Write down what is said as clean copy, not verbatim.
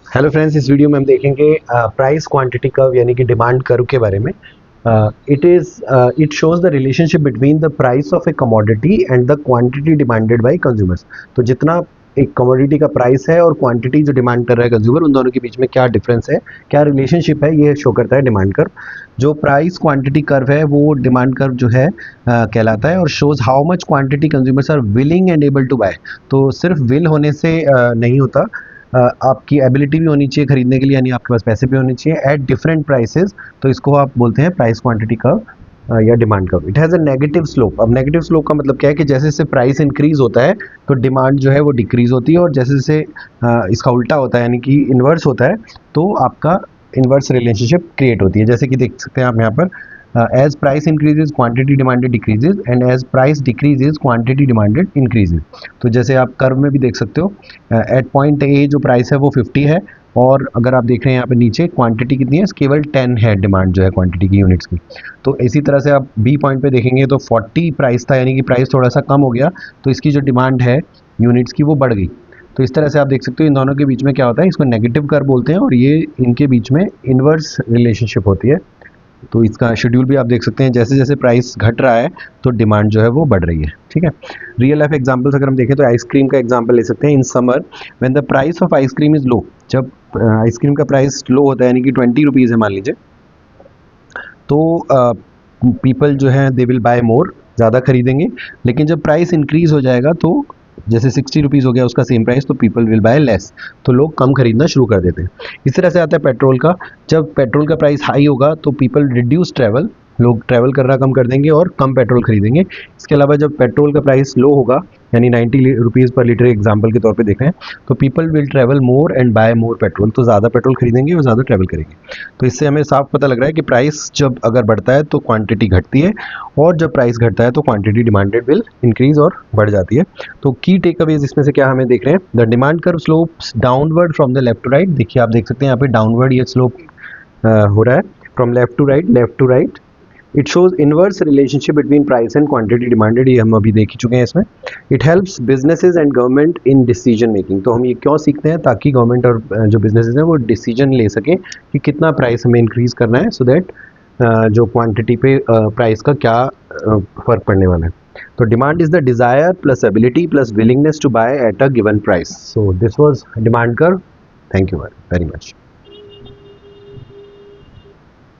Hello friends, इस video में हम देखेंगे प्राइस क्वांटिटी कर्व यानी कि डिमांड कर्व के बारे में। It shows the relationship between the price of A commodity and the quantity demanded by consumers. तो जितना एक कमोडिटी का प्राइस है और क्वांटिटी जो डिमांड कर रहा है कंज्यूमर, उन दोनों के बीच में क्या डिफरेंस है, क्या रिलेशनशिप है, ये शो करता है डिमांड कर्व। जो प्राइस क्वांटिटी कर्व है वो डिमांड कर्व जो है कहलाता है और shows how much quantity consumers are willing and able to buy. तो सिर्फ विल होने से नहीं होता, आपकी एबिलिटी भी होनी चाहिए खरीदने के लिए, यानी आपके पास पैसे भी होने चाहिए एट डिफरेंट प्राइसेस। तो इसको आप बोलते हैं प्राइस क्वांटिटी कर्व या demand curve. It has a negative slope. अब नेगेटिव स्लोप का मतलब क्या है कि जैसे जैसे प्राइस इंक्रीज होता है तो डिमांड जो है वो डिक्रीज होती है, और जैसे जैसे इसका उल्टा होता है यानी कि इन्वर्स होता है तो आपका इन्वर्स रिलेशनशिप क्रिएट होती है। जैसे कि देख सकते हैं आप यहाँ पर, as price increases quantity demanded decreases and as price decreases quantity demanded increases। तो जैसे आप कर्व में भी देख सकते हो, एट पॉइंट ए जो प्राइस है वो 50 है, और अगर आप देख रहे हैं यहाँ पे नीचे क्वांटिटी कितनी है, केवल 10 है डिमांड जो है क्वांटिटी की यूनिट्स की। तो इसी तरह से आप बी पॉइंट पे देखेंगे तो 40 प्राइस था, यानी कि प्राइस थोड़ा सा कम हो गया, तो इसकी जो डिमांड है यूनिट्स की वो बढ़ गई। तो इस तरह से आप देख सकते हो इन दोनों के बीच में क्या होता है, इसको नेगेटिव कर्व बोलते हैं, और ये इनके बीच में इन्वर्स रिलेशनशिप होती है। तो इसका शेड्यूल भी आप देख सकते हैं, जैसे जैसे प्राइस घट रहा है तो डिमांड जो है वो बढ़ रही है। ठीक है, रियल लाइफ एग्जांपल्स अगर हम देखें तो आइसक्रीम का एग्जांपल ले सकते हैं। In summer when the price of ice cream is low, जब आइसक्रीम का प्राइस लो होता है यानी कि 20 रुपीज़ है मान लीजिए, तो पीपल जो है दे विल बाय मोर, ज़्यादा खरीदेंगे। लेकिन जब प्राइस इंक्रीज़ हो जाएगा तो जैसे 60 रुपीज़ हो गया उसका सेम प्राइस, तो पीपल विल बाय लेस, तो लोग कम खरीदना शुरू कर देते हैं। इस तरह से आता है पेट्रोल का। जब पेट्रोल का प्राइस हाई होगा तो पीपल रिड्यूस ट्रैवल, लोग ट्रैवल करना कम कर देंगे और कम पेट्रोल खरीदेंगे। इसके अलावा जब पेट्रोल का प्राइस लो होगा, यानी 90 रुपीज़ पर लीटर एग्जाम्पल के तौर पे देखें, तो people will travel more and buy more petrol, तो ज़्यादा पेट्रोल खरीदेंगे और ज़्यादा ट्रैवल करेंगे। तो इससे हमें साफ पता लग रहा है कि प्राइस जब अगर बढ़ता है तो क्वांटिटी घटती है, और जब प्राइस घटता है तो क्वांटिटी डिमांडेड विल इंक्रीज और बढ़ जाती है। तो की टेक अवेज इसमें से क्या हमें देख रहे हैं, the demand curve slopes downward from the left to right. देखिए आप देख सकते हैं यहाँ पे डाउनवर्ड ये स्लोप हो रहा है, from left to right, left to right. It shows inverse relationship between price and quantity demanded, ये हम अभी देख ही चुके हैं इसमें। It helps businesses and government in decision making. तो हम ये क्यों सीखते हैं, ताकि गवर्नमेंट और जो बिजनेसेस हैं वो डिसीजन ले सकें कि कितना प्राइस हमें इंक्रीज करना है, सो दैट जो क्वांटिटी पे प्राइस का क्या फर्क पड़ने वाला है। तो demand is the desire plus ability plus willingness to buy at a given price. So this was demand curve. Thank you very much.